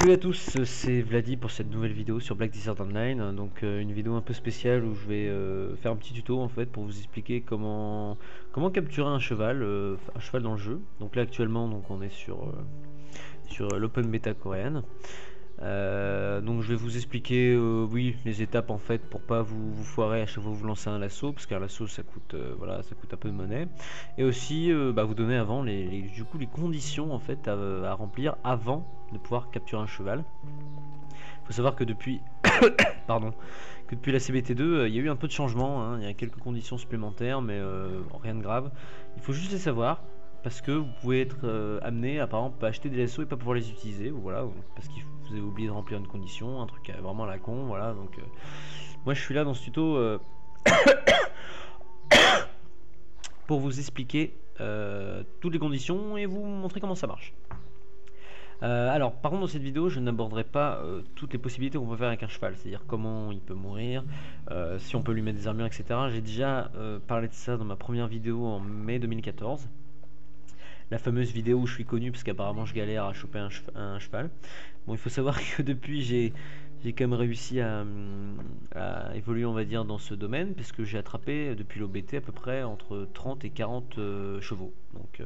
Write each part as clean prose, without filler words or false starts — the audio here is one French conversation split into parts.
Salut à tous, c'est Vladi pour cette nouvelle vidéo sur Black Desert Online. Donc une vidéo un peu spéciale où je vais faire un petit tuto en fait pour vous expliquer comment capturer un cheval dans le jeu. Donc là actuellement on est sur l'open beta coréenne. Donc je vais vous expliquer oui les étapes en fait pour pas vous foirer à chaque fois que vous lancez un lasso, parce qu'un lasso ça coûte voilà, ça coûte un peu de monnaie, et aussi vous donner avant du coup les conditions en fait à remplir avant de pouvoir capturer un cheval. Il faut savoir que depuis pardon, que depuis la CBT2 il y a eu un peu de changement, hein. Il y a quelques conditions supplémentaires mais rien de grave. Il faut juste les savoir, parce que vous pouvez être amené à par exemple acheter des lassos et pas pouvoir les utiliser, voilà, parce que vous avez oublié de remplir une condition, un truc vraiment à la con, voilà. Donc moi je suis là dans ce tuto pour vous expliquer toutes les conditions et vous montrer comment ça marche. Alors par contre dans cette vidéo je n'aborderai pas toutes les possibilités qu'on peut faire avec un cheval, c'est à dire comment il peut mourir, si on peut lui mettre des armures, etc. J'ai déjà parlé de ça dans ma première vidéo en mai 2014, la fameuse vidéo où je suis connu parce qu'apparemment je galère à choper un cheval. Bon, il faut savoir que depuis j'ai quand même réussi à évoluer, on va dire, dans ce domaine, parce que j'ai attrapé depuis l'OBT à peu près entre 30 et 40 chevaux. Donc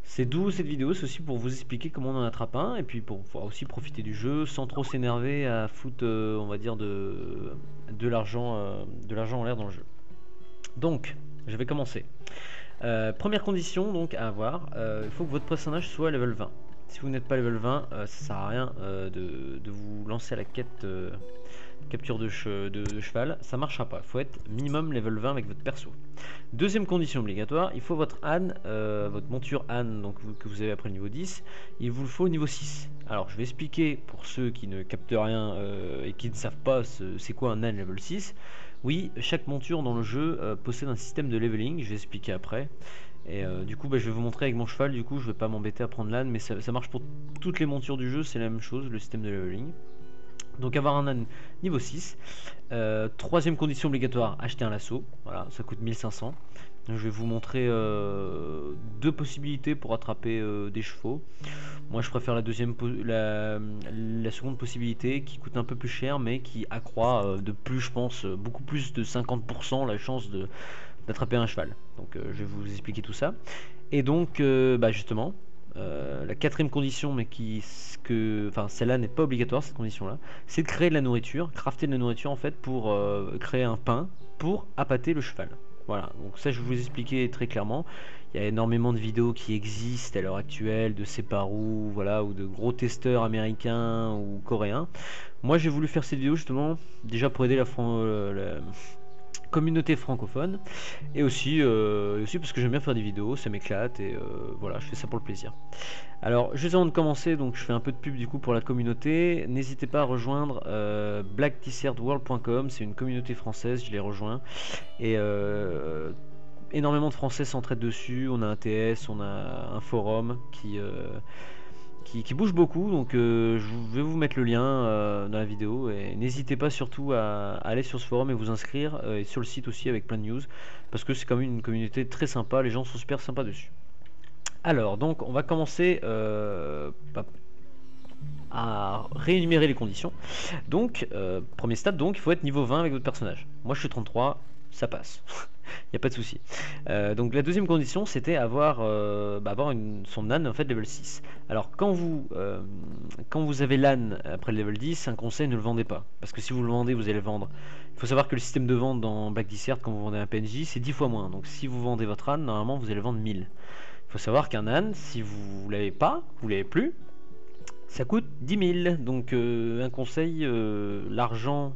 c'est d'où cette vidéo, c'est aussi pour vous expliquer comment on en attrape un, et puis pour pouvoir aussi profiter du jeu sans trop s'énerver à foutre, on va dire, de l'argent en l'air dans le jeu. Donc, je vais commencer. Première condition donc à avoir, il faut que votre personnage soit level 20. Si vous n'êtes pas level 20, ça sert à rien de vous lancer à la quête capture de cheval, ça marchera pas. Il faut être minimum level 20 avec votre perso. Deuxième condition obligatoire, il faut votre âne, votre monture âne donc, que vous avez après le niveau 10, il vous le faut au niveau 6. Alors je vais expliquer pour ceux qui ne captent rien et qui ne savent pas c'est quoi un âne level 6. Oui, chaque monture dans le jeu possède un système de leveling, je vais expliquer après. Et du coup je vais vous montrer avec mon cheval, du coup je vais pas m'embêter à prendre l'âne, mais ça marche pour toutes les montures du jeu, c'est la même chose, le système de leveling. Donc avoir un âne niveau 6. Troisième condition obligatoire, acheter un lasso, voilà, ça coûte 1500. Je vais vous montrer deux possibilités pour attraper des chevaux. Moi je préfère la seconde possibilité, qui coûte un peu plus cher mais qui accroît de plus, je pense, beaucoup plus de 50% la chance d'attraper un cheval. Donc je vais vous expliquer tout ça. Et donc justement, la quatrième condition, mais celle-là n'est pas obligatoire, cette condition-là, c'est de créer de la nourriture, crafter de la nourriture en fait pour créer un pain pour appâter le cheval. Voilà, donc ça je vais vous expliquer très clairement. Il y a énormément de vidéos qui existent à l'heure actuelle de Separu, voilà, ou de gros testeurs américains ou coréens. Moi j'ai voulu faire cette vidéo justement déjà pour aider la communauté francophone, et aussi parce que j'aime bien faire des vidéos, ça m'éclate, et voilà, je fais ça pour le plaisir. Alors juste avant de commencer, donc je fais un peu de pub du coup pour la communauté. N'hésitez pas à rejoindre blackdesertworld.com, c'est une communauté française, je l'ai rejoint, et énormément de Français s'entraident dessus. On a un TS, on a un forum qui bouge beaucoup, donc je vais vous mettre le lien dans la vidéo, et n'hésitez pas surtout à aller sur ce forum et vous inscrire, et sur le site aussi avec plein de news, parce que c'est quand même une communauté très sympa, les gens sont super sympas dessus. Alors donc on va commencer à réénumérer les conditions. Donc premier stade, donc il faut être niveau 20 avec votre personnage. Moi je suis 33, ça passe. Il n'y a pas de souci. Donc la deuxième condition, c'était avoir son âne en fait level 6. Alors quand vous avez l'âne après le level 10, un conseil, ne le vendez pas, parce que si vous le vendez, vous allez le vendre. Il faut savoir que le système de vente dans Black Desert, quand vous vendez un PNJ, c'est 10 fois moins. Donc si vous vendez votre âne, normalement vous allez vendre 1000. Il faut savoir qu'un âne, si vous l'avez pas, vous l'avez plus, ça coûte 10 000. Donc un conseil, l'argent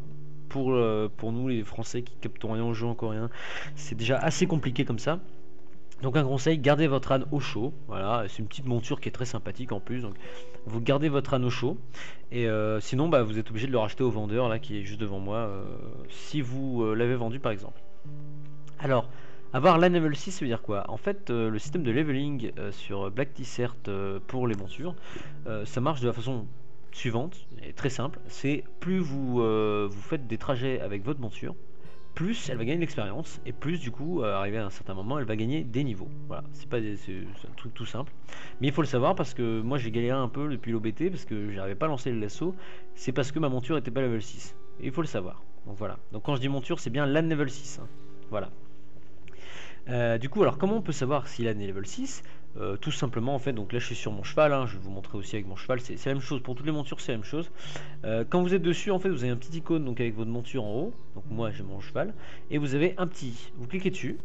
pour nous les Français qui captons rien au jeu en coréen, c'est déjà assez compliqué comme ça. Donc un conseil, gardez votre âne au chaud. Voilà, c'est une petite monture qui est très sympathique en plus. Donc vous gardez votre âne au chaud, et sinon vous êtes obligé de le racheter au vendeur là qui est juste devant moi, si vous l'avez vendu par exemple. Alors avoir l'âne level 6, ça veut dire quoi? En fait le système de leveling sur Black Desert pour les montures, ça marche de la façon suivante, et très simple, c'est plus vous faites des trajets avec votre monture, plus elle va gagner de l'expérience, et plus du coup, arrivé à un certain moment, elle va gagner des niveaux. Voilà, c'est un truc tout simple. Mais il faut le savoir parce que moi j'ai galéré un peu depuis l'OBT parce que j'arrivais pas à lancer le lasso, c'est parce que ma monture était pas level 6. Et il faut le savoir. Donc voilà. Donc quand je dis monture, c'est bien LAN level 6. Hein. Voilà. Du coup, alors comment on peut savoir si LAN est level 6 tout simplement en fait, donc là je suis sur mon cheval, hein, je vais vous montrer aussi avec mon cheval, c'est la même chose pour toutes les montures, c'est la même chose. Quand vous êtes dessus en fait vous avez un petit icône donc avec votre monture en haut, donc moi j'ai mon cheval, et vous avez un petit, vous cliquez dessus,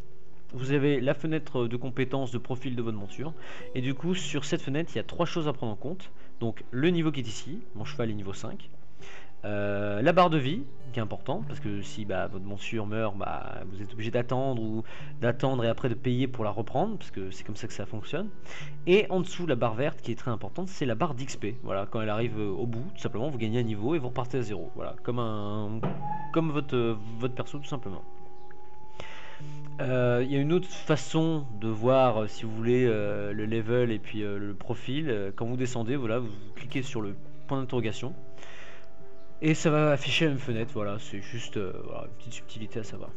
vous avez la fenêtre de compétences de profil de votre monture, et du coup sur cette fenêtre il y a trois choses à prendre en compte, donc le niveau qui est ici, mon cheval est niveau 5, la barre de vie qui est important parce que si votre monture meurt, vous êtes obligé d'attendre et après de payer pour la reprendre parce que c'est comme ça que ça fonctionne. Et en dessous la barre verte qui est très importante, c'est la barre d'XP. Voilà, quand elle arrive au bout, tout simplement vous gagnez un niveau et vous repartez à zéro. Voilà, comme votre perso tout simplement. Il y a une autre façon de voir si vous voulez le level et puis le profil. Quand vous descendez, voilà, vous cliquez sur le point d'interrogation. Et ça va afficher une fenêtre, voilà, c'est juste voilà, une petite subtilité à savoir.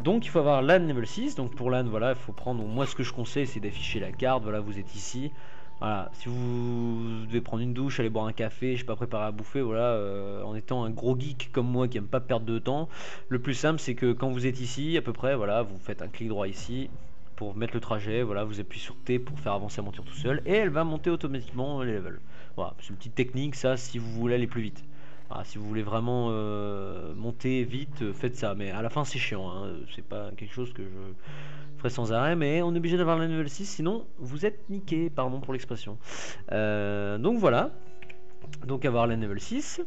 Donc il faut avoir LAN level 6, donc pour LAN, voilà, il faut prendre, moi ce que je conseille c'est d'afficher la carte, voilà, vous êtes ici. Voilà, si vous devez prendre une douche, aller boire un café, je sais pas, préparer à bouffer, voilà, en étant un gros geek comme moi qui aime pas perdre de temps, le plus simple c'est que quand vous êtes ici, à peu près, voilà, vous faites un clic droit ici, pour mettre le trajet, voilà, vous appuyez sur T pour faire avancer la monture tout seul, et elle va monter automatiquement les levels. Voilà, c'est une petite technique ça si vous voulez aller plus vite. Ah, si vous voulez vraiment monter vite, faites ça. Mais à la fin, c'est chiant. Hein. C'est pas quelque chose que je ferai sans arrêt. Mais on est obligé d'avoir la level 6, sinon vous êtes niqué. Pardon pour l'expression. Donc voilà. Donc avoir la level 6.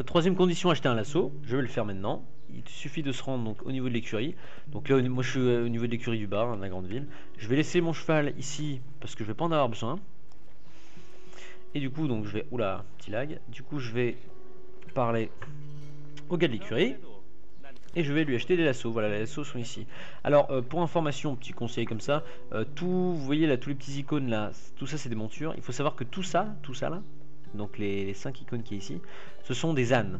Troisième condition, acheter un lasso. Je vais le faire maintenant. Il suffit de se rendre donc, au niveau de l'écurie. Donc là, moi je suis au niveau de l'écurie du bar, hein, de la grande ville. Je vais laisser mon cheval ici parce que je vais pas en avoir besoin. Et du coup, donc je vais... Oula, petit lag. Du coup, je vais parler au gars de l'écurie. Et je vais lui acheter des lassos. Voilà, les lassos sont ici. Alors, pour information, petit conseil comme ça. Vous voyez là, tous les petits icônes là, tout ça c'est des montures. Il faut savoir que tout ça là, donc les 5 icônes qui est ici, ce sont des ânes.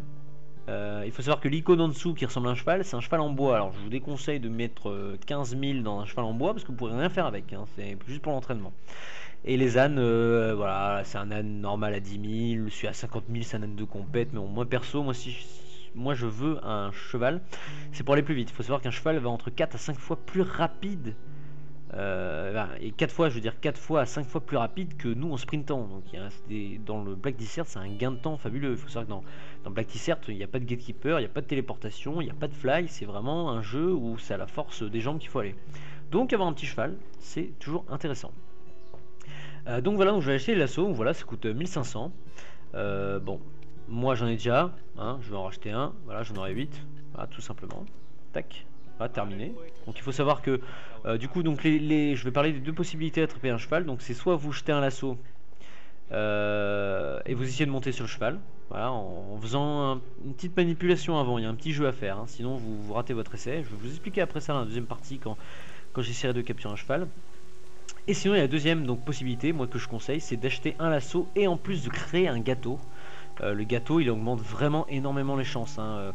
Il faut savoir que l'icône en dessous qui ressemble à un cheval, c'est un cheval en bois. Alors je vous déconseille de mettre 15 000 dans un cheval en bois parce que vous pourrez rien faire avec. Hein. C'est juste pour l'entraînement. Et les ânes, voilà, c'est un âne normal à 10 000, celui à 50 000 c'est un âne de compète, mais bon, moi perso, moi je veux un cheval, c'est pour aller plus vite. Il faut savoir qu'un cheval va entre 4 à 5 fois plus rapide, et 4 fois, je veux dire 4 fois à 5 fois plus rapide que nous en sprintant. Donc dans le Black Desert, c'est un gain de temps fabuleux. Il faut savoir que dans Black Desert, il n'y a pas de gatekeeper, il n'y a pas de téléportation, il n'y a pas de fly, c'est vraiment un jeu où c'est à la force des jambes qu'il faut aller. Donc avoir un petit cheval, c'est toujours intéressant. Donc voilà, donc je vais acheter les lassos, voilà, ça coûte 1500. Bon, moi j'en ai déjà, hein, je vais en racheter un, voilà, j'en aurai 8, voilà, tout simplement. Tac, voilà, terminé. Donc il faut savoir que, du coup, donc je vais parler des deux possibilités d'attraper un cheval. Donc c'est soit vous jetez un lasso et vous essayez de monter sur le cheval, voilà, en faisant une petite manipulation avant, il y a un petit jeu à faire, hein, sinon vous ratez votre essai. Je vais vous expliquer après ça dans la deuxième partie quand j'essaierai de capturer un cheval. Et sinon il y a la deuxième donc, possibilité, moi que je conseille, c'est d'acheter un lasso et en plus de créer un gâteau. Le gâteau il augmente vraiment énormément les chances. Hein.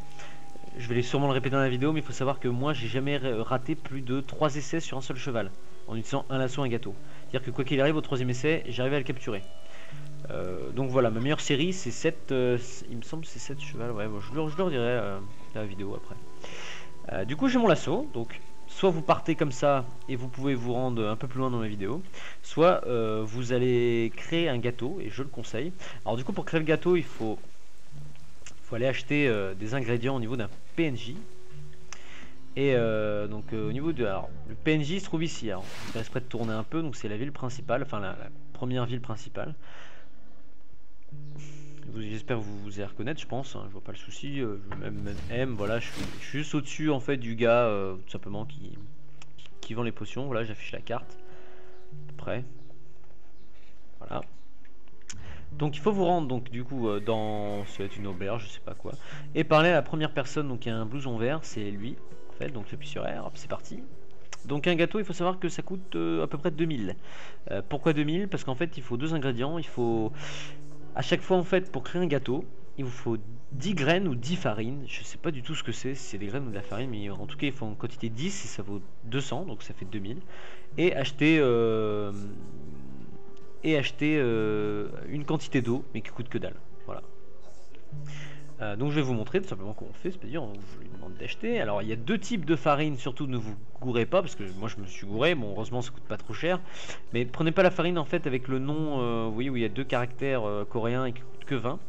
Je vais sûrement le répéter dans la vidéo, mais il faut savoir que moi j'ai jamais raté plus de 3 essais sur un seul cheval en utilisant un lasso et un gâteau. C'est-à-dire que quoi qu'il arrive au troisième essai, j'arrive à le capturer. Donc voilà, ma meilleure série c'est 7, il me semble c'est 7 chevals, ouais, bon, je leur dirai dans la vidéo après. Du coup j'ai mon lasso, donc soit vous partez comme ça et vous pouvez vous rendre un peu plus loin dans ma vidéo, soit vous allez créer un gâteau et je le conseille. Alors du coup pour créer le gâteau il faut aller acheter des ingrédients au niveau d'un PNJ. Et donc au niveau de... Alors le PNJ se trouve ici, alors je vais exprès de tourner un peu, donc c'est la ville principale, enfin la première ville principale. J'espère que vous allez reconnaître, je pense, hein, je vois pas le souci. Même M, voilà, je suis juste au-dessus en fait du gars tout simplement qui vend les potions. Voilà, j'affiche la carte à peu près. Voilà. Donc il faut vous rendre donc du coup dans ça va être une auberge, je sais pas quoi, et parler à la première personne. Donc il y a un blouson vert, c'est lui en fait. Donc j'appuie sur R, c'est parti. Donc un gâteau, il faut savoir que ça coûte à peu près 2000. Pourquoi 2000? Parce qu'en fait il faut deux ingrédients. Il faut à chaque fois en fait pour créer un gâteau, il vous faut 10 graines ou 10 farines, je sais pas du tout ce que c'est, si c'est des graines ou de la farine, mais en tout cas il faut en quantité 10 et ça vaut 200, donc ça fait 2000. Et acheter, une quantité d'eau, mais qui coûte que dalle. Voilà. Donc je vais vous montrer tout simplement comment on fait, c'est-à-dire on vous lui demande d'acheter. Alors il y a deux types de farine, surtout ne vous gourrez pas, parce que moi je me suis gouré, bon heureusement ça coûte pas trop cher. Mais prenez pas la farine en fait avec le nom, vous voyez où il y a deux caractères coréens et qui coûtent que 20.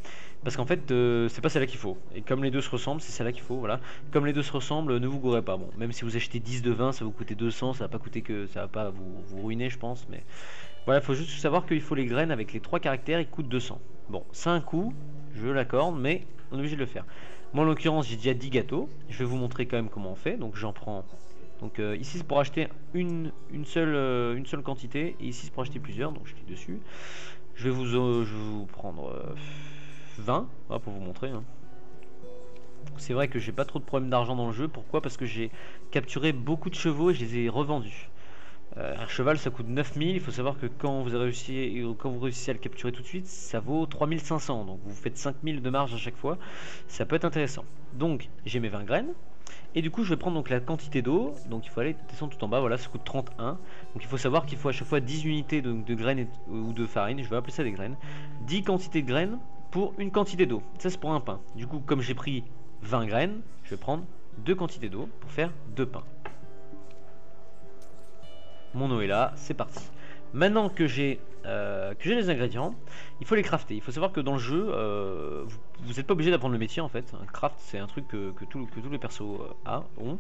Parce qu'en fait c'est pas celle-là qu'il faut. Et comme les deux se ressemblent, c'est celle-là qu'il faut, voilà. Comme les deux se ressemblent, ne vous gourrez pas. Bon, même si vous achetez 10 de 20, ça va vous coûter 200, ça va pas coûter que. Ça va pas vous ruiner je pense, mais. Voilà, il faut juste savoir qu'il faut les graines avec les trois caractères, ils coûtent 200. Bon, c'est un coût, je l'accorde, mais on est obligé de le faire. Moi en l'occurrence j'ai déjà 10 gâteaux, je vais vous montrer quand même comment on fait, donc j'en prends. Donc ici c'est pour acheter une seule quantité, et ici c'est pour acheter plusieurs, donc je clique dessus. Je vais vous prendre 20, voilà, pour vous montrer. Hein. C'est vrai que j'ai pas trop de problèmes d'argent dans le jeu, pourquoi? Parce que j'ai capturé beaucoup de chevaux et je les ai revendus. Un cheval ça coûte 9000, il faut savoir que quand vous réussissez à le capturer tout de suite, ça vaut 3500, donc vous faites 5000 de marge à chaque fois, ça peut être intéressant. Donc j'ai mes 20 graines, et du coup je vais prendre donc la quantité d'eau, donc il faut aller descendre tout en bas, voilà ça coûte 31, donc il faut savoir qu'il faut à chaque fois 10 unités de graines ou de farine, je vais appeler ça des graines, 10 quantités de graines pour une quantité d'eau, ça c'est pour un pain. Du coup comme j'ai pris 20 graines, je vais prendre 2 quantités d'eau pour faire 2 pains. Mon eau est là, c'est parti. Maintenant que j'ai les ingrédients, il faut les crafter. Il faut savoir que dans le jeu, vous n'êtes pas obligé d'apprendre le métier en fait. Un craft, c'est un truc que tous les persos ont.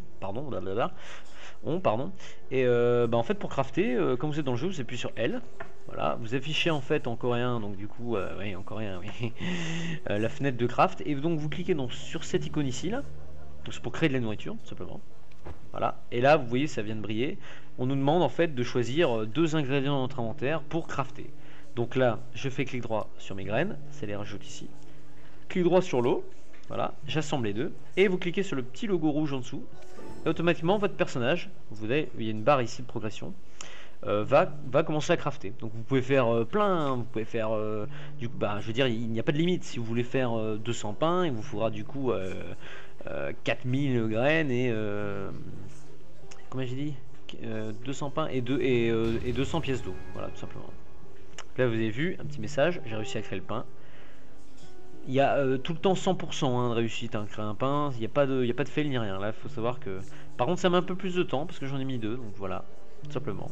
Et en fait, pour crafter, quand vous êtes dans le jeu, vous appuyez sur L. Voilà, vous affichez en fait en coréen, donc du coup, oui, en coréen, oui, la fenêtre de craft. Et donc vous cliquez donc sur cette icône ici là. Donc c'est pour créer de la nourriture, tout simplement. Voilà, et là vous voyez ça vient de briller. On nous demande en fait de choisir deux ingrédients dans notre inventaire pour crafter. Donc là je fais clic droit sur mes graines, ça les rajoute ici. Clic droit sur l'eau, voilà, j'assemble les deux. Et vous cliquez sur le petit logo rouge en dessous. Et automatiquement votre personnage, il y a une barre ici de progression, va commencer à crafter. Donc vous pouvez faire plein, vous pouvez faire du coup, je veux dire il n'y a pas de limite. Si vous voulez faire 200 pains, il vous faudra du coup 4000 graines et comment j'ai dit 200 pains et 200 pièces d'eau, voilà tout simplement. Là vous avez vu un petit message, j'ai réussi à créer le pain. Il y a tout le temps 100% de réussite à créer un pain, il n'y a pas de fail ni rien. Là il faut savoir que par contre ça met un peu plus de temps parce que j'en ai mis 2, donc voilà tout simplement.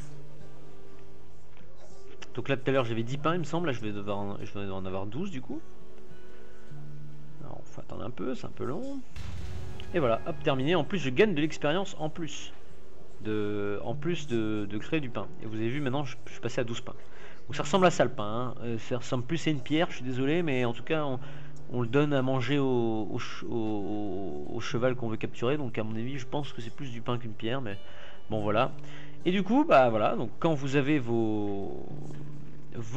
Donc là tout à l'heure j'avais 10 pains il me semble, là je vais devoir en avoir 12 du coup. Alors faut attendre un peu, c'est un peu long. Et voilà, hop, terminé. En plus, je gagne de l'expérience en plus de créer du pain. Et vous avez vu, maintenant, je suis passé à 12 pains. Donc ça ressemble à ça le pain. Hein. Ça ressemble plus à une pierre, je suis désolé, mais en tout cas, on le donne à manger au cheval qu'on veut capturer. Donc à mon avis, je pense que c'est plus du pain qu'une pierre, mais bon, voilà. Et du coup, voilà, donc quand vous avez vos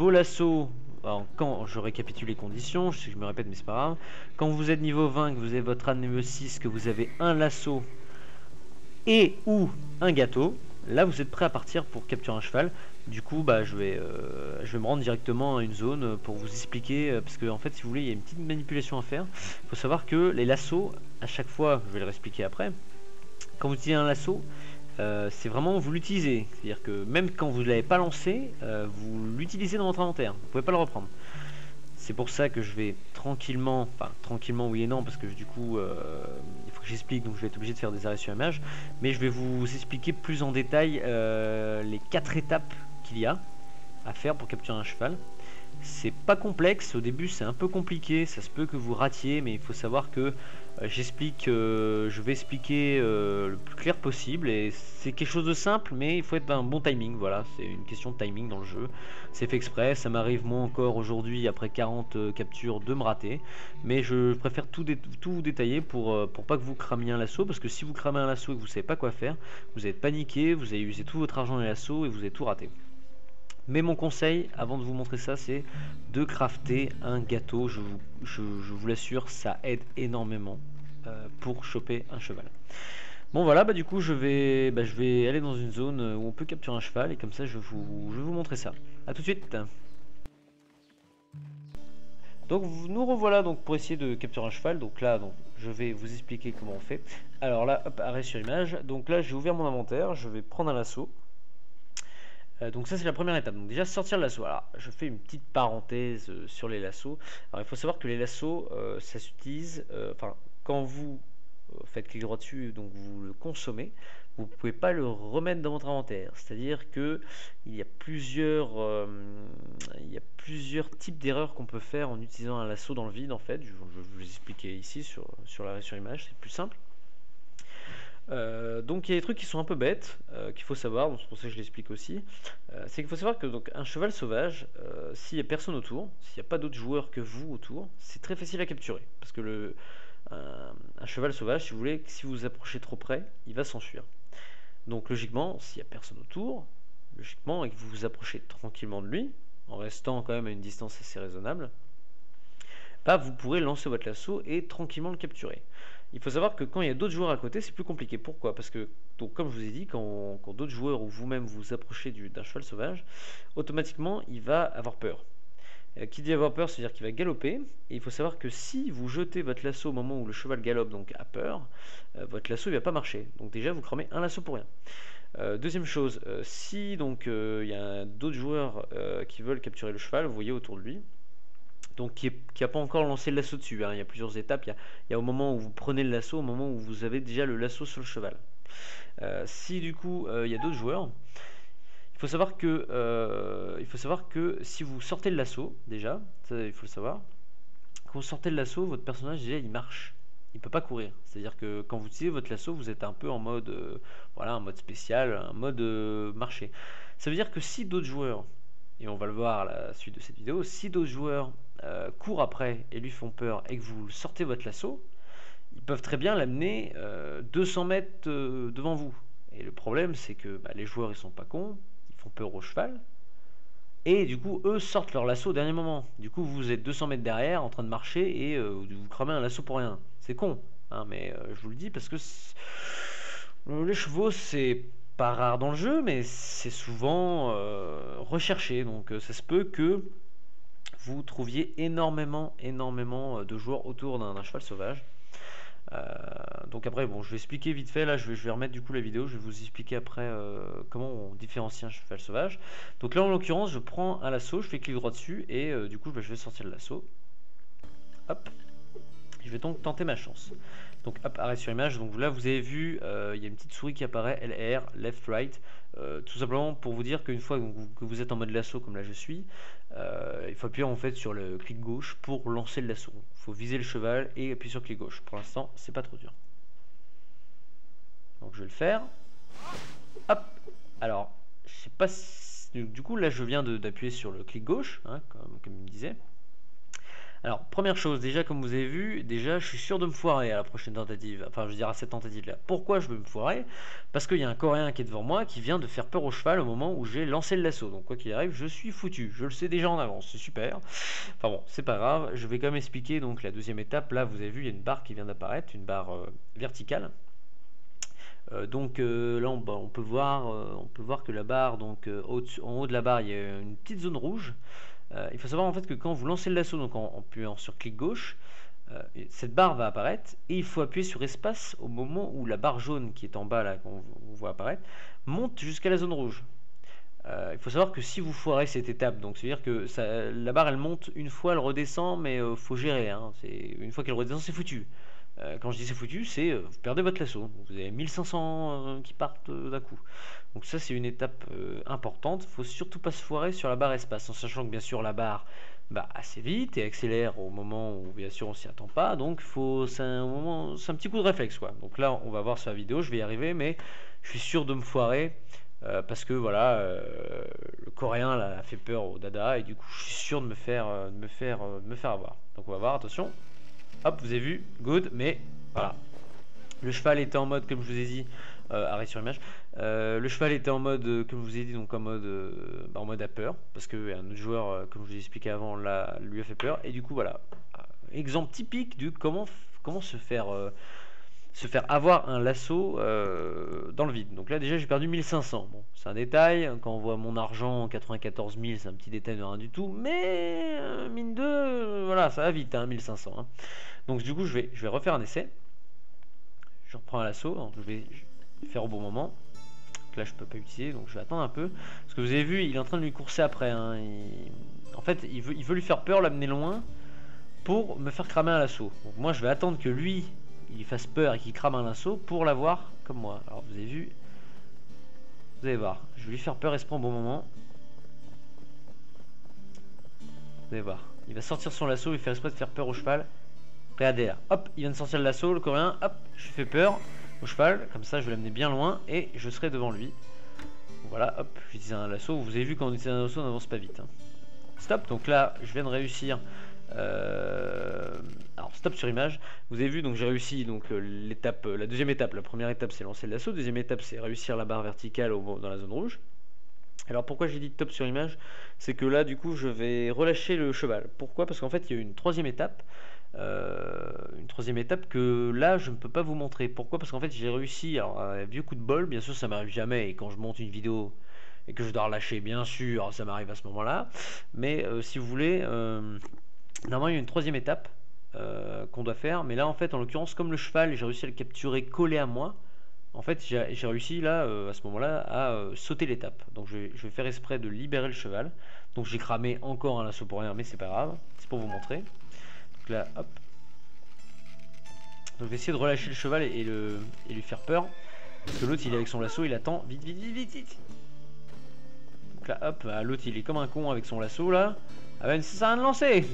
lassos. Alors, quand je récapitule les conditions, je sais que je me répète mais c'est pas grave. Quand vous êtes niveau 20, que vous avez votre âne niveau 6, que vous avez un lasso et ou un gâteau, là vous êtes prêt à partir pour capturer un cheval. Du coup je vais me rendre directement à une zone pour vous expliquer, parce que en fait si vous voulez il y a une petite manipulation à faire. Il faut savoir que les lassos, à chaque fois, je vais le réexpliquer après, quand vous utilisez un lasso, c'est vraiment vous l'utilisez, c'est-à-dire que même quand vous ne l'avez pas lancé, vous l'utilisez dans votre inventaire, vous pouvez pas le reprendre. C'est pour ça que je vais tranquillement, enfin tranquillement oui et non, parce que du coup il faut que j'explique, donc je vais être obligé de faire des arrêts sur image, mais je vais vous expliquer plus en détail les 4 étapes qu'il y a à faire pour capturer un cheval. C'est pas complexe, au début c'est un peu compliqué, ça se peut que vous ratiez, mais il faut savoir que je vais expliquer le plus clair possible, et c'est quelque chose de simple, mais il faut être un bon timing, voilà, c'est une question de timing dans le jeu, c'est fait exprès, ça m'arrive moi encore aujourd'hui, après 40 captures, de me rater, mais je préfère tout détailler pour pas que vous cramiez un lasso, parce que si vous cramez un lasso et que vous savez pas quoi faire, vous allez paniquer, vous allez user tout votre argent dans les lassos et vous allez tout rater. Mais mon conseil, avant de vous montrer ça, c'est de crafter un gâteau. Je vous l'assure, ça aide énormément pour choper un cheval. Bon voilà, du coup je vais aller dans une zone où on peut capturer un cheval, et comme ça je vais vous montrer ça. A tout de suite. Donc nous revoilà donc pour essayer de capturer un cheval. Donc là, donc, je vais vous expliquer comment on fait. Alors là, hop, arrêt sur image. Donc là, j'ai ouvert mon inventaire. Je vais prendre un lasso. Donc ça, c'est la première étape. Donc déjà, sortir le lasso. Alors, je fais une petite parenthèse sur les lassos. Alors, il faut savoir que les lassos, ça s'utilise. Enfin, quand vous faites clic droit dessus, donc vous le consommez, vous ne pouvez pas le remettre dans votre inventaire. C'est-à-dire que il y a plusieurs types d'erreurs qu'on peut faire en utilisant un lasso dans le vide. En fait, je vais vous expliquer ici sur l'arrêt sur image, c'est plus simple. Donc il y a des trucs qui sont un peu bêtes, qu'il faut savoir, donc c'est pour ça que je l'explique aussi. C'est qu'il faut savoir que donc, un cheval sauvage, s'il n'y a personne autour, s'il n'y a pas d'autres joueurs que vous autour, c'est très facile à capturer. Parce que un cheval sauvage, si vous voulez, si vous vous approchez trop près, il va s'enfuir. Donc logiquement, s'il n'y a personne autour, logiquement, et que vous vous approchez tranquillement de lui, en restant quand même à une distance assez raisonnable, bah, vous pourrez lancer votre lasso et tranquillement le capturer. Il faut savoir que quand il y a d'autres joueurs à côté, c'est plus compliqué. Pourquoi? Parce que, donc, comme je vous ai dit, quand d'autres joueurs ou vous-même vous approchez d'un cheval sauvage, automatiquement, il va avoir peur. Qui dit avoir peur, c'est-à-dire qu'il va galoper. Et il faut savoir que si vous jetez votre lasso au moment où le cheval galope, donc a peur, votre lasso ne va pas marcher. Donc déjà, vous cramez un lasso pour rien. Deuxième chose, si donc il y a d'autres joueurs qui veulent capturer le cheval, vous voyez autour de lui, donc qui n'a pas encore lancé le lasso dessus, hein. Il y a plusieurs étapes. Il y a au moment où vous prenez le lasso, au moment où vous avez déjà le lasso sur le cheval. Si du coup il y a d'autres joueurs, il faut savoir que si vous sortez le lasso, déjà, ça, il faut le savoir, quand vous sortez le lasso, votre personnage déjà il marche. Il ne peut pas courir. C'est-à-dire que quand vous utilisez votre lasso, vous êtes un peu en mode, voilà, un mode spécial, un mode marché. Ça veut dire que si d'autres joueurs, et on va le voir à la suite de cette vidéo, si d'autres joueurs courent après et lui font peur et que vous sortez votre lasso, ils peuvent très bien l'amener 200 mètres devant vous. Et le problème, c'est que bah, les joueurs ils sont pas cons, ils font peur au cheval, et du coup eux sortent leur lasso au dernier moment. Du coup vous êtes 200 mètres derrière en train de marcher et vous cramez un lasso pour rien. C'est con, hein, mais je vous le dis parce que les chevaux c'est pas rare dans le jeu, mais c'est souvent recherché. Donc ça se peut que vous trouviez énormément de joueurs autour d'un cheval sauvage. Donc après, bon, je vais expliquer vite fait. Là, je vais remettre du coup la vidéo. Je vais vous expliquer après comment on différencie un cheval sauvage. Donc là, en l'occurrence, je prends un lasso, je fais clic droit dessus et du coup, je vais sortir le lasso. Hop. Je vais donc tenter ma chance. Donc hop, arrêt sur image. Donc là, vous avez vu, il y a une petite souris qui apparaît, LR, left, right. Tout simplement pour vous dire qu'une fois que vous êtes en mode lasso, comme là je suis, il faut appuyer en fait sur le clic gauche pour lancer le lasso. Il faut viser le cheval et appuyer sur le clic gauche. Pour l'instant, c'est pas trop dur. Donc je vais le faire. Hop. Alors, je sais pas si... Du coup, là, je viens d'appuyer sur le clic gauche, hein, comme il me disait. Alors, première chose, déjà, comme vous avez vu, déjà, je suis sûr de me foirer à la prochaine tentative. Enfin, je veux dire, à cette tentative-là. Pourquoi je veux me foirer? Parce qu'il y a un Coréen qui est devant moi qui vient de faire peur au cheval au moment où j'ai lancé le lasso. Donc, quoi qu'il arrive, je suis foutu. Je le sais déjà en avance. C'est super. Enfin bon, c'est pas grave. Je vais quand même expliquer donc la deuxième étape. Là, vous avez vu, il y a une barre qui vient d'apparaître, une barre verticale. Donc là, on peut voir que la barre, donc en haut de la barre, il y a une petite zone rouge. Il faut savoir en fait que quand vous lancez le lasso, donc en appuyant sur clic gauche, cette barre va apparaître et il faut appuyer sur espace au moment où la barre jaune qui est en bas là qu'on voit apparaître monte jusqu'à la zone rouge. Il faut savoir que si vous foirez cette étape, donc c'est à dire que la barre elle monte une fois, elle redescend, mais faut gérer, hein, une fois qu'elle redescend c'est foutu. Quand je dis c'est foutu, c'est vous perdez votre lasso. Vous avez 1500 qui partent d'un coup. Donc ça c'est une étape importante. Il faut surtout pas se foirer sur la barre espace, en sachant que bien sûr la barre va assez vite et accélère au moment où bien sûr on s'y attend pas. Donc c'est un petit coup de réflexe quoi. Donc là on va voir sur la vidéo, je vais y arriver, mais je suis sûr de me foirer. Parce que voilà, le coréen là, a fait peur au dada et du coup je suis sûr de me faire avoir. Donc on va voir, attention. Hop, vous avez vu, good, mais voilà. Le cheval était en mode, comme je vous ai dit, arrêt sur image. Le cheval était en mode, comme je vous ai dit, donc en mode à peur, parce que un autre joueur, comme je vous ai expliqué avant, là, lui a fait peur. Et du coup, voilà, exemple typique de comment se faire se faire avoir un lasso dans le vide. Donc là déjà j'ai perdu 1500. Bon, c'est un détail, quand on voit mon argent 94 000, c'est un petit détail de rien du tout, mais mine de, voilà, ça va vite, hein, 1500. Hein. Donc du coup je vais refaire un essai. Je reprends un lasso, donc je vais faire au bon moment. Donc là je peux pas utiliser, donc je vais attendre un peu. Parce que vous avez vu, il est en train de lui courser après. Hein. En fait, il veut lui faire peur, l'amener loin, pour me faire cramer un lasso. Donc moi je vais attendre que lui il fasse peur et qu'il crame un lasso pour l'avoir comme moi. Alors vous avez vu, vous allez voir, je vais lui faire peur et se prend au bon moment. Vous allez voir, il va sortir son lasso, il fait exprès de faire peur au cheval. Regardez là, hop, il vient de sortir le lasso, le coréen, hop, je lui fais peur au cheval, comme ça je vais l'amener bien loin et je serai devant lui. Voilà, hop, j'utilise un lasso. Vous avez vu quand on utilise un lasso, on n'avance pas vite. Hein. Stop, donc là je viens de réussir. Alors stop sur image. Vous avez vu, donc j'ai réussi donc l'étape, la deuxième étape. La première étape c'est lancer le lasso, deuxième étape c'est réussir la barre verticale dans la zone rouge. Alors pourquoi j'ai dit top sur image, c'est que là du coup je vais relâcher le cheval. Pourquoi? Parce qu'en fait il y a une troisième étape. Que là je ne peux pas vous montrer. Pourquoi? Parce qu'en fait j'ai réussi, alors un vieux coup de bol, bien sûr ça m'arrive jamais, et quand je monte une vidéo et que je dois relâcher, bien sûr ça m'arrive à ce moment là, mais si vous voulez, normalement il y a une troisième étape qu'on doit faire, mais là en fait en l'occurrence comme le cheval j'ai réussi à le capturer collé à moi, en fait j'ai réussi là à ce moment là à sauter l'étape. Donc je vais faire exprès de libérer le cheval, donc j'ai cramé encore un lasso pour rien, mais c'est pas grave, c'est pour vous montrer. Donc là hop, donc je vais essayer de relâcher le cheval et lui faire peur, parce que l'autre il est avec son lasso, il attend, vite vite vite vite vite. Donc là hop, l'autre il est comme un con avec son lasso là, ah ben ça sert à rien de lancer.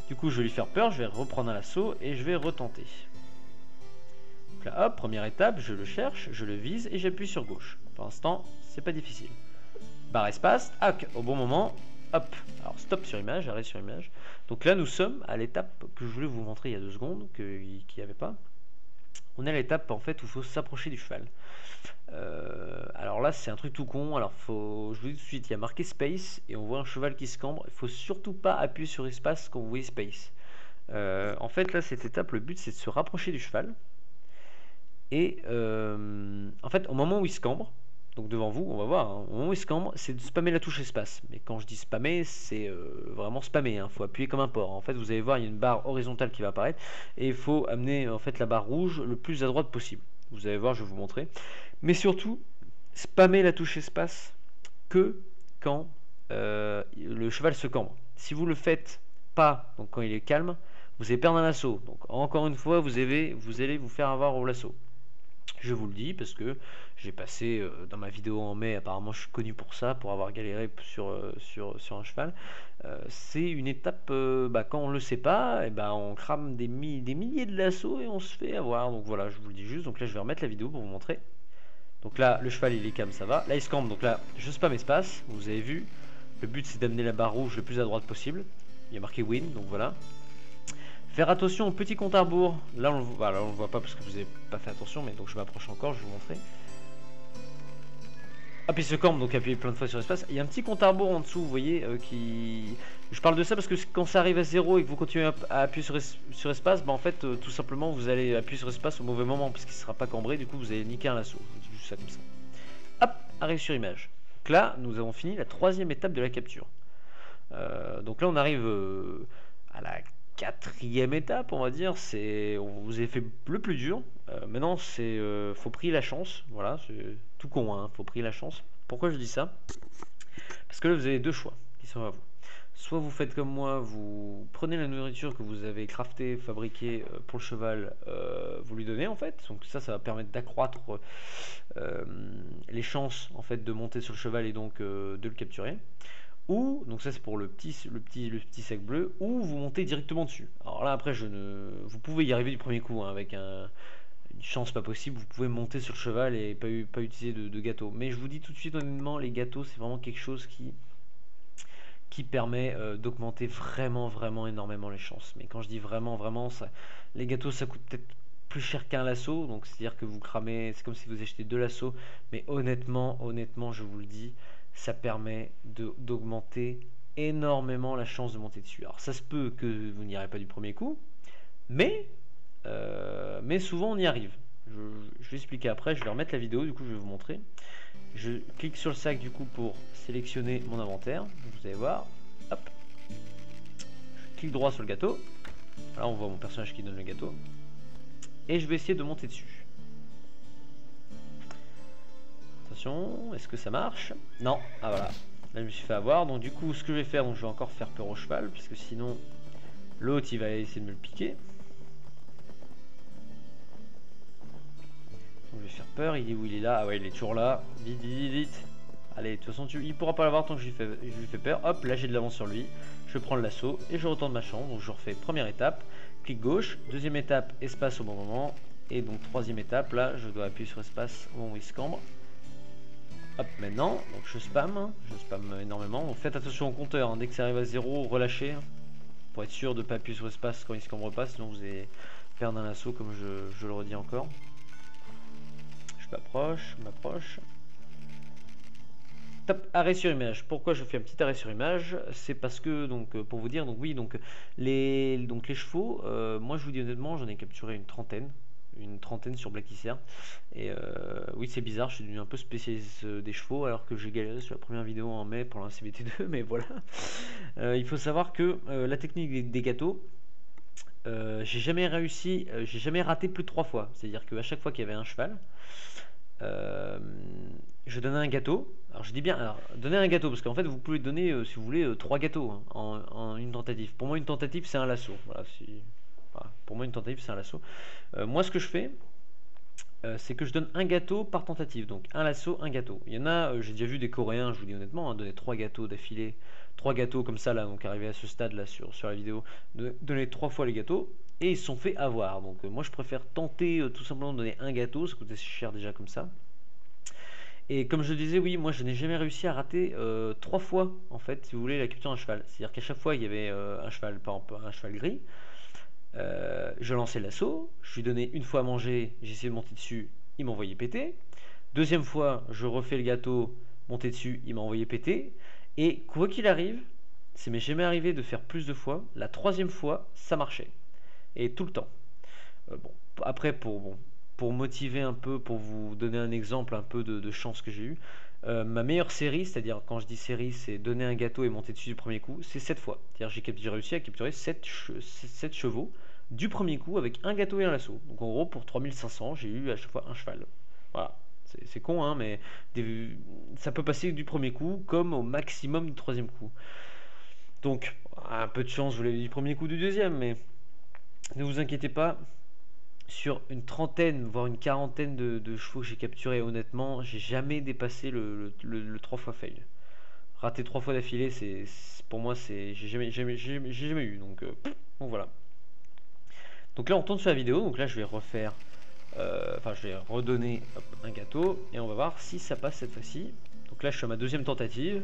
Du coup je vais lui faire peur, je vais reprendre un lasso et je vais retenter. Donc là hop, première étape, je le cherche, je le vise et j'appuie sur gauche. Pour l'instant c'est pas difficile. Barre espace, hack au bon moment, hop, alors stop sur image, arrêt sur image. Donc là nous sommes à l'étape que je voulais vous montrer il y a 2 secondes, qu'il n'y avait pas. On est à l'étape en fait où il faut s'approcher du cheval. Alors là c'est un truc tout con, alors je vous dis tout de suite, il y a marqué space et on voit un cheval qui se cambre, il faut surtout pas appuyer sur espace quand vous voyez space. En fait là cette étape, le but c'est de se rapprocher du cheval et en fait au moment où il se cambre, donc devant vous, on va voir, hein, au moment où il se cambre, c'est de spammer la touche espace. Mais quand je dis spammer, c'est vraiment spammer, hein, faut appuyer comme un porc. En fait vous allez voir, il y a une barre horizontale qui va apparaître et il faut amener en fait la barre rouge le plus à droite possible. Vous allez voir, je vais vous montrer. Mais surtout, spammer la touche espace que quand le cheval se cambre. Si vous le faites pas, donc quand il est calme, vous allez perdre un lasso. Donc encore une fois, vous allez vous faire avoir au lasso. Je vous le dis parce que j'ai passé dans ma vidéo en mai, apparemment je suis connu pour ça, pour avoir galéré sur un cheval. C'est une étape, quand on le sait pas, et on crame des milliers de lassos et on se fait avoir. Donc voilà, je vous le dis juste. Donc là je vais remettre la vidéo pour vous montrer. Donc là le cheval il est calme, ça va. Là il se cambre, donc là je spam espace, vous avez vu. Le but c'est d'amener la barre rouge le plus à droite possible. Il y a marqué win, donc voilà. Faire attention au petit compte à rebours. Là on le voit pas parce que vous n'avez pas fait attention, mais donc je m'approche encore, je vais vous montrer. Hop, il se cambre, donc appuyez plein de fois sur espace. Il y a un petit compte à rebours en dessous, vous voyez, qui... Je parle de ça parce que quand ça arrive à 0 et que vous continuez à appuyer sur espace, en fait, tout simplement, vous allez appuyer sur espace au mauvais moment parce qu'il ne sera pas cambré, du coup, vous allez niquer un lasso. Je dis juste ça comme ça. Hop, arrêt sur image. Donc là, nous avons fini la 3e étape de la capture. Donc là, on arrive à la 4e étape, on va dire. On vous avez fait le plus dur. Maintenant, faut prier la chance. Voilà, c'est tout con, hein, faut prier la chance. Pourquoi je dis ça? Parce que là, vous avez 2 choix qui sont à vous. Soit vous faites comme moi, vous prenez la nourriture que vous avez craftée, fabriquée pour le cheval, vous lui donnez en fait. Donc ça va permettre d'accroître les chances en fait de monter sur le cheval et donc de le capturer. Ou, donc ça c'est pour le petit sac bleu, ou vous montez directement dessus. Alors là après vous pouvez y arriver du premier coup, hein, avec une chance pas possible, vous pouvez monter sur le cheval et pas utiliser de gâteau. Mais je vous dis tout de suite honnêtement, les gâteaux c'est vraiment quelque chose qui permet d'augmenter vraiment énormément les chances. Mais quand je dis vraiment, les gâteaux ça coûte peut-être plus cher qu'un lasso, donc c'est à dire que vous cramez, c'est comme si vous achetez 2 lassos, mais honnêtement je vous le dis, ça permet d'augmenter énormément la chance de monter dessus. Alors ça se peut que vous n'y arrivez pas du premier coup, mais mais souvent on y arrive. Je vais expliquer après, je vais remettre la vidéo, du coup je vais vous montrer. Je clique sur le sac du coup pour sélectionner mon inventaire, vous allez voir, hop, je clique droit sur le gâteau, là on voit mon personnage qui donne le gâteau, et je vais essayer de monter dessus. Attention, est-ce que ça marche? Non, ah voilà, là je me suis fait avoir, donc du coup ce que je vais faire, donc je vais encore faire peur au cheval, puisque sinon l'autre il va essayer de me le piquer. Donc, je vais faire peur, il est où? Il est là, ah ouais il est toujours là, vite vite vite. Allez, de toute façon il pourra pas l'avoir tant que je lui fais peur. Hop, là j'ai de l'avance sur lui, je prends le lasso et je retourne ma chambre. Donc je refais première étape, clic gauche, deuxième étape, espace au bon moment. Et donc troisième étape, là je dois appuyer sur espace au moment où il se cambre. Hop, maintenant, donc je spam énormément. Donc faites attention au compteur, hein. Dès que ça arrive à 0, relâchez. Pour être sûr de ne pas appuyer sur espace quand il se cambre pas, sinon vous allez perdre un lasso comme je le redis encore. Je m'approche. Top, arrêt sur image. Pourquoi je fais un petit arrêt sur image? C'est parce que, donc, pour vous dire, donc oui, donc les chevaux, moi je vous dis honnêtement, j'en ai capturé une trentaine sur Black Isser. Et oui, c'est bizarre, je suis devenu un peu spécialiste des chevaux alors que j'ai galéré sur la première vidéo en mai pour la CBT2, mais voilà. Il faut savoir que la technique des gâteaux, j'ai jamais réussi, j'ai jamais raté plus de 3 fois. C'est-à-dire qu'à chaque fois qu'il y avait un cheval, je donnais un gâteau. Alors je dis bien, alors, donner un gâteau, parce qu'en fait vous pouvez donner, si vous voulez, 3 gâteaux, hein, en une tentative. Pour moi une tentative c'est un lasso. Voilà, voilà, pour moi une tentative c'est un lasso. Moi ce que je fais, c'est que je donne un gâteau par tentative. Donc un lasso, un gâteau. Il y en a, j'ai déjà vu des Coréens, je vous dis honnêtement, hein, donner 3 gâteaux d'affilée. 3 gâteaux comme ça là, donc arrivé à ce stade là sur la vidéo, donner 3 fois les gâteaux. Et ils se sont fait avoir. Donc moi je préfère tenter tout simplement de donner un gâteau, ça coûtait cher déjà comme ça. Et comme je le disais, oui, moi je n'ai jamais réussi à rater 3 fois en fait, si vous voulez, la capture d'un cheval. C'est-à-dire qu'à chaque fois il y avait un cheval, par exemple un cheval gris, je lançais l'assaut, je lui donnais une fois à manger, j'essayais de monter dessus, il m'envoyait péter. Deuxième fois, je refais le gâteau, monter dessus, il m'a envoyé péter. Et quoi qu'il arrive, ça m'est jamais arrivé de faire plus de fois. La troisième fois, ça marchait. Et tout le temps. Bon, après, pour motiver un peu, pour vous donner un exemple un peu de chance que j'ai eu, ma meilleure série, c'est-à-dire quand je dis série, c'est donner un gâteau et monter dessus du premier coup, c'est 7 fois. C'est-à-dire j'ai réussi à capturer 7 chevaux du premier coup avec un gâteau et un lasso. Donc en gros, pour 3500, j'ai eu à chaque fois un cheval. Voilà. C'est con, hein, mais ça peut passer du premier coup comme au maximum du troisième coup. Donc, un peu de chance, vous l'avez du premier coup, du deuxième, mais ne vous inquiétez pas. Sur une trentaine, voire une quarantaine de chevaux que j'ai capturés, honnêtement, j'ai jamais dépassé le 3 fois fail. Rater 3 fois d'affilée, pour moi, j'ai jamais eu. Donc voilà. Donc là, on tourne sur la vidéo. Donc là, je vais refaire. Enfin, je vais redonner un gâteau. Et on va voir si ça passe cette fois-ci. Donc là, je suis à ma deuxième tentative.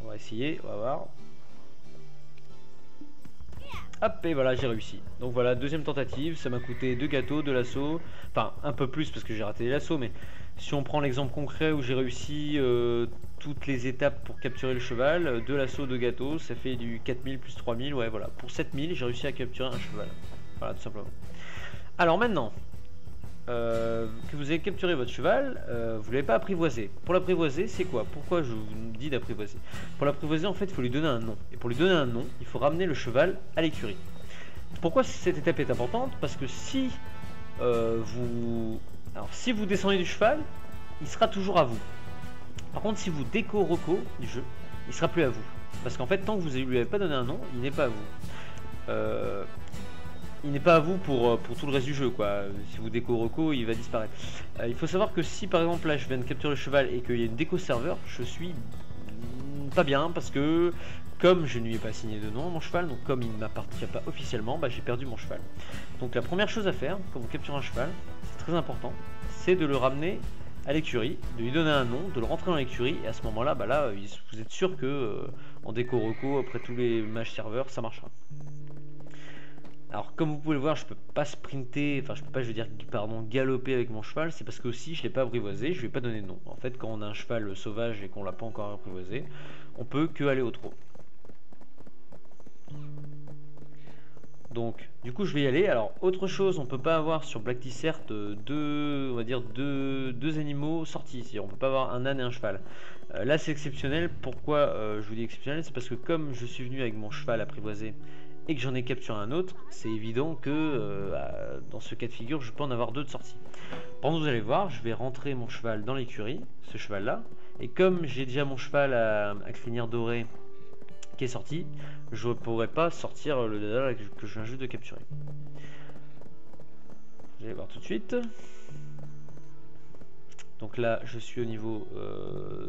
On va essayer, on va voir. Hop, et voilà, j'ai réussi. Donc voilà, deuxième tentative, ça m'a coûté 2 gâteaux, 2 lassos. Enfin, un peu plus parce que j'ai raté les lassos, mais si on prend l'exemple concret où j'ai réussi toutes les étapes pour capturer le cheval, 2 lassos, 2 gâteaux, ça fait du 4000 plus 3000, ouais voilà. Pour 7000, j'ai réussi à capturer un cheval. Voilà, tout simplement. Alors maintenant, que vous avez capturé votre cheval, vous ne l'avez pas apprivoisé. Pour l'apprivoiser, c'est quoi? Pourquoi je vous dis d'apprivoiser? Pour l'apprivoiser, en fait, il faut lui donner un nom. Et pour lui donner un nom, il faut ramener le cheval à l'écurie. Pourquoi cette étape est importante? Parce que si si vous descendez du cheval, il sera toujours à vous. Par contre, si vous déco-reco du jeu, il sera plus à vous. Parce qu'en fait, tant que vous ne lui avez pas donné un nom, il n'est pas à vous. Il n'est pas à vous pour tout le reste du jeu, quoi. Si vous déco-reco, il va disparaître. Il faut savoir que si par exemple là je viens de capturer le cheval et qu'il y a une déco serveur, je suis pas bien parce que comme je ne lui ai pas assigné de nom à mon cheval, donc comme il ne m'appartient pas officiellement, bah, j'ai perdu mon cheval. Donc la première chose à faire quand vous capturez un cheval, c'est très important, c'est de le ramener à l'écurie, de lui donner un nom, de le rentrer dans l'écurie, et à ce moment là, bah là vous êtes sûr que en déco-reco, après tous les matchs serveurs, ça marchera. Alors comme vous pouvez le voir, je peux pas sprinter, enfin je peux pas, je veux dire, pardon, galoper avec mon cheval, c'est parce que aussi je l'ai pas apprivoisé, je lui ai pas donné de nom. En fait, quand on a un cheval sauvage et qu'on l'a pas encore apprivoisé, on peut que aller au trot. Donc du coup je vais y aller. Alors autre chose, on peut pas avoir sur Black Desert on va dire deux animaux sortis. On peut pas avoir un âne et un cheval. Là c'est exceptionnel. Pourquoi je vous dis exceptionnel? C'est parce que comme je suis venu avec mon cheval apprivoisé et que j'en ai capturé un autre, c'est évident que dans ce cas de figure je peux en avoir deux de sortie. Par contre vous allez voir, je vais rentrer mon cheval dans l'écurie, ce cheval là, et comme j'ai déjà mon cheval à crinière dorée qui est sorti, je ne pourrais pas sortir le dada que je viens juste de capturer. Vous allez voir tout de suite. Donc là je suis au niveau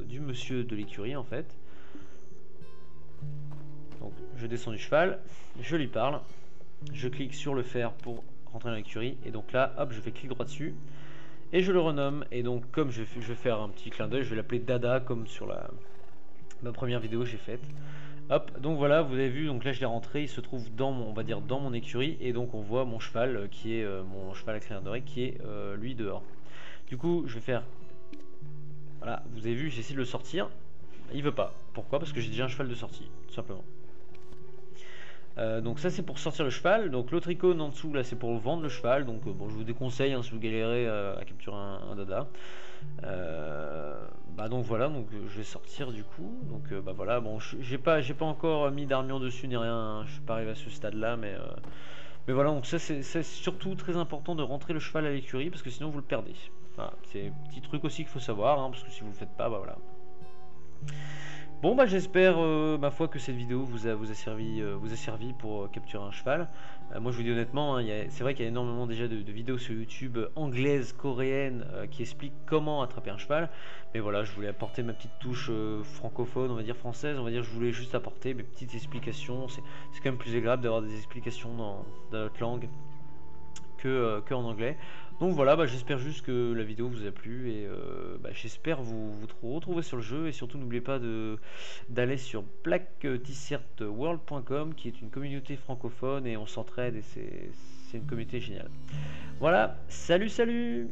du monsieur de l'écurie en fait. Donc je descends du cheval, je lui parle, je clique sur le fer pour rentrer dans l'écurie, et donc là hop je fais clic droit dessus et je le renomme. Et donc comme je vais faire un petit clin d'œil, je vais l'appeler Dada comme sur ma première vidéo que j'ai faite. Hop, donc voilà, vous avez vu, donc là je l'ai rentré, il se trouve dans mon, on va dire dans mon écurie, et donc on voit mon cheval qui est mon cheval à crinière dorée qui est lui dehors. Du coup je vais faire, voilà, vous avez vu, j'essaie de le sortir, il veut pas. Pourquoi? Parce que j'ai déjà un cheval de sortie, tout simplement. Donc ça c'est pour sortir le cheval. Donc l'autre icône en dessous là c'est pour vendre le cheval. Donc bon, je vous déconseille si vous galérez à capturer un dada. Donc voilà, donc je vais sortir du coup. Donc voilà, bon j'ai pas encore mis d'armure dessus ni rien, hein. Je suis pas arrivé à ce stade là, mais voilà, donc ça c'est surtout très important de rentrer le cheval à l'écurie parce que sinon vous le perdez. Voilà, c'est un petit truc aussi qu'il faut savoir, hein, parce que si vous le faites pas, voilà. Bon j'espère ma foi que cette vidéo vous a servi pour capturer un cheval. Moi je vous dis honnêtement, hein, c'est vrai qu'il y a énormément déjà de vidéos sur YouTube anglaises, coréennes qui expliquent comment attraper un cheval. Mais voilà, je voulais apporter ma petite touche francophone, on va dire française, je voulais juste apporter mes petites explications. C'est quand même plus agréable d'avoir des explications dans notre langue que en anglais. Donc voilà, j'espère juste que la vidéo vous a plu et j'espère vous retrouver sur le jeu, et surtout n'oubliez pas d'aller sur blackdesertworld.com qui est une communauté francophone et on s'entraide et c'est une communauté géniale. Voilà, salut.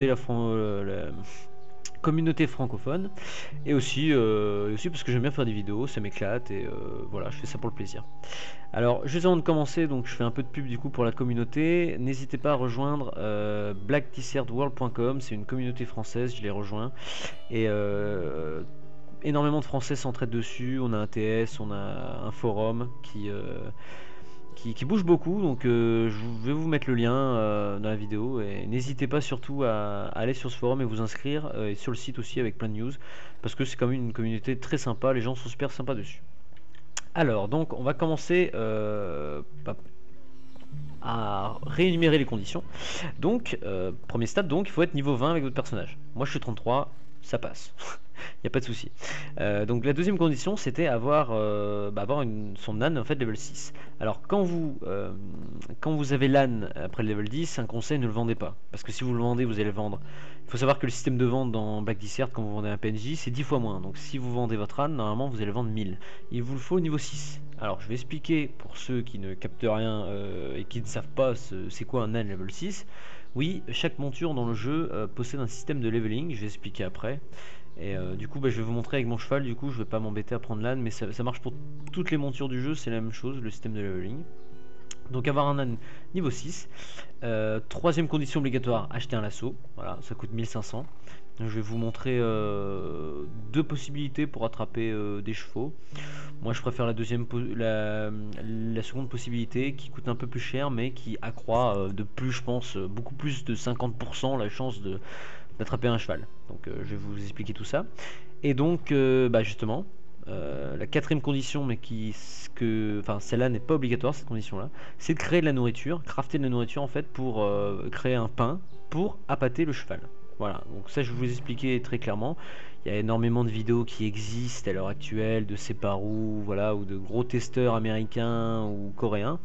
La communauté francophone, et aussi parce que j'aime bien faire des vidéos, ça m'éclate, et voilà, je fais ça pour le plaisir. Alors juste avant de commencer, donc je fais un peu de pub du coup pour la communauté. N'hésitez pas à rejoindre blackdesertworld.com, c'est une communauté française, je l'ai rejoint, et énormément de Français s'entraident dessus. On a un TS, on a un forum qui bouge beaucoup, donc je vais vous mettre le lien dans la vidéo, et n'hésitez pas surtout à aller sur ce forum et vous inscrire, et sur le site aussi avec plein de news, parce que c'est quand même une communauté très sympa, les gens sont super sympas dessus. Alors donc on va commencer à réénumérer les conditions. Donc premier stade, donc il faut être niveau 20 avec votre personnage. Moi je suis 33, ça passe. Il n'y a pas de souci. Donc la deuxième condition c'était avoir son âne en fait level 6. Alors quand vous avez l'âne après le level 10, un conseil, ne le vendez pas, parce que si vous le vendez, vous allez le vendre. Il faut savoir que le système de vente dans Black Desert quand vous vendez un PNJ c'est 10 fois moins. Donc si vous vendez votre âne, normalement vous allez le vendre 1000. Il vous le faut au niveau 6. Alors je vais expliquer pour ceux qui ne captent rien et qui ne savent pas c'est quoi un âne level 6. Oui, chaque monture dans le jeu possède un système de leveling, je vais expliquer après. Et du coup je vais vous montrer avec mon cheval, du coup je vais pas m'embêter à prendre l'âne, mais ça marche pour toutes les montures du jeu, c'est la même chose, le système de leveling. Donc avoir un âne niveau 6. Troisième condition obligatoire, acheter un lasso, voilà, ça coûte 1500. Je vais vous montrer deux possibilités pour attraper des chevaux. Moi je préfère la seconde possibilité qui coûte un peu plus cher, mais qui accroît de plus, je pense, beaucoup plus de 50% la chance d'attraper un cheval. Donc je vais vous expliquer tout ça. Et donc justement, la quatrième condition, mais celle-là n'est pas obligatoire, cette condition-là, c'est de créer de la nourriture, crafter de la nourriture en fait pour créer un pain pour appâter le cheval. Voilà, donc ça je vais vous expliquer très clairement. Il y a énormément de vidéos qui existent à l'heure actuelle de Separu, voilà, ou de gros testeurs américains ou coréens.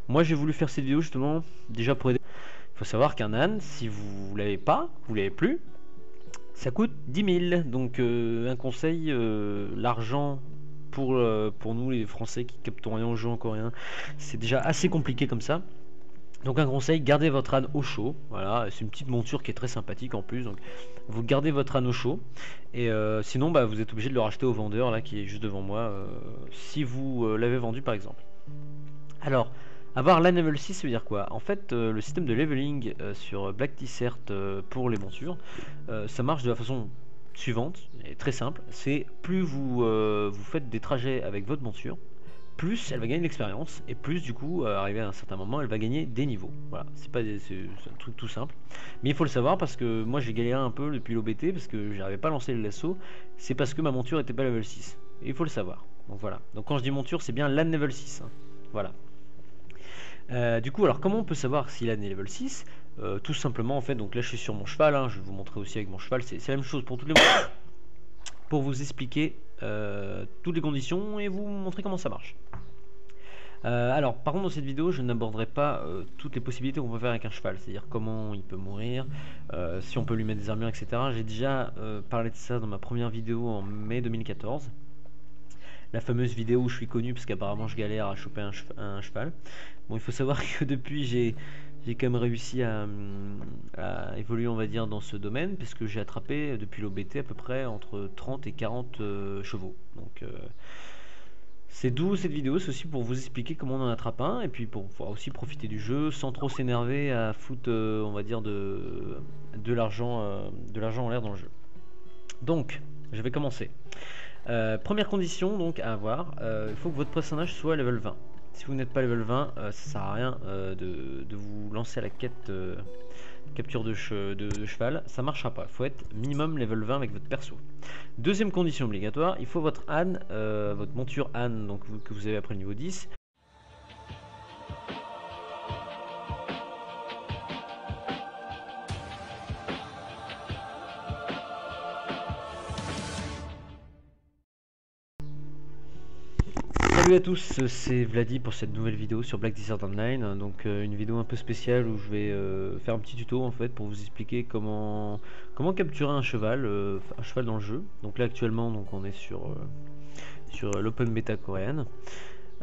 Moi j'ai voulu faire cette vidéo justement déjà pour aider. Il faut savoir qu'un âne, si vous l'avez pas, vous l'avez plus, ça coûte 10 000. Donc un conseil, l'argent pour nous les Français qui captent rien au jeu en coréen, c'est déjà assez compliqué comme ça. Donc un conseil, gardez votre âne au chaud, voilà, c'est une petite monture qui est très sympathique en plus, donc vous gardez votre âne au chaud, et sinon bah, vous êtes obligé de le racheter au vendeur là qui est juste devant moi, si vous l'avez vendu par exemple. Alors, avoir l'âne level 6 ça veut dire quoi? En fait, le système de leveling sur Black Desert pour les montures, ça marche de la façon suivante, et très simple, c'est plus vous faites des trajets avec votre monture, plus elle va gagner de l'expérience, et plus du coup, arrivé à un certain moment, elle va gagner des niveaux. Voilà, c'est un truc tout simple. Mais il faut le savoir parce que moi j'ai galéré un peu depuis l'OBT, parce que j'arrivais pas à lancer le lasso, c'est parce que ma monture était pas level 6. Et il faut le savoir. Donc voilà. Donc quand je dis monture, c'est bien l'âne level 6. Hein. Voilà. Du coup, alors comment on peut savoir si l'âne est level 6? Tout simplement en fait, donc là je suis sur mon cheval, hein, je vais vous montrer aussi avec mon cheval, c'est la même chose pour toutes les montures. Pour vous expliquer toutes les conditions et vous montrer comment ça marche. Alors, par contre, dans cette vidéo, je n'aborderai pas toutes les possibilités qu'on peut faire avec un cheval, c'est-à-dire comment il peut mourir, si on peut lui mettre des armures, etc. J'ai déjà parlé de ça dans ma première vidéo en mai 2014, la fameuse vidéo où je suis connu parce qu'apparemment je galère à choper un cheval. Bon, il faut savoir que depuis, j'ai quand même réussi à évoluer, on va dire, dans ce domaine, puisque j'ai attrapé depuis l'OBT à peu près entre 30 et 40 chevaux. Donc, c'est d'où cette vidéo, c'est aussi pour vous expliquer comment on en attrape un, et puis pour pouvoir aussi profiter du jeu sans trop s'énerver à foutre, on va dire, de l'argent en l'air dans le jeu. Donc, je vais commencer. Première condition donc à avoir, il faut que votre personnage soit level 20. Si vous n'êtes pas level 20, ça sert à rien de vous lancer à la quête capture de cheval, ça marchera pas. Il faut être minimum level 20 avec votre perso. Deuxième condition obligatoire, il faut votre âne, votre monture âne donc, que vous avez après le niveau 10. Salut à tous, c'est Vladi pour cette nouvelle vidéo sur Black Desert Online. Donc une vidéo un peu spéciale où je vais faire un petit tuto en fait pour vous expliquer comment capturer un cheval dans le jeu. Donc là actuellement donc on est sur l'open beta coréenne.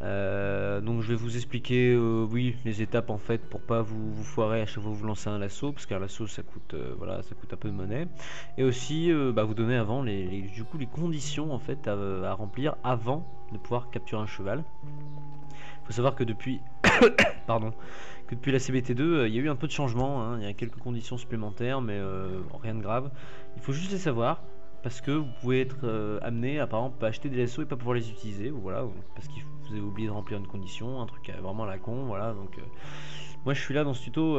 Donc je vais vous expliquer oui les étapes en fait pour pas vous foirer à chaque fois que vous lancez un lasso, parce qu'un lasso ça coûte voilà, ça coûte un peu de monnaie, et aussi vous donner avant du coup les conditions en fait à remplir avant de pouvoir capturer un cheval. Il faut savoir que depuis pardon, que depuis la CBT2 il y a eu un peu de changement, hein. Il y a quelques conditions supplémentaires mais rien de grave. Il faut juste les savoir, parce que vous pouvez être amené à par exemple acheter des lassos et pas pouvoir les utiliser, ou voilà, parce que vous avez oublié de remplir une condition, un truc vraiment à la con, voilà. Donc moi je suis là dans ce tuto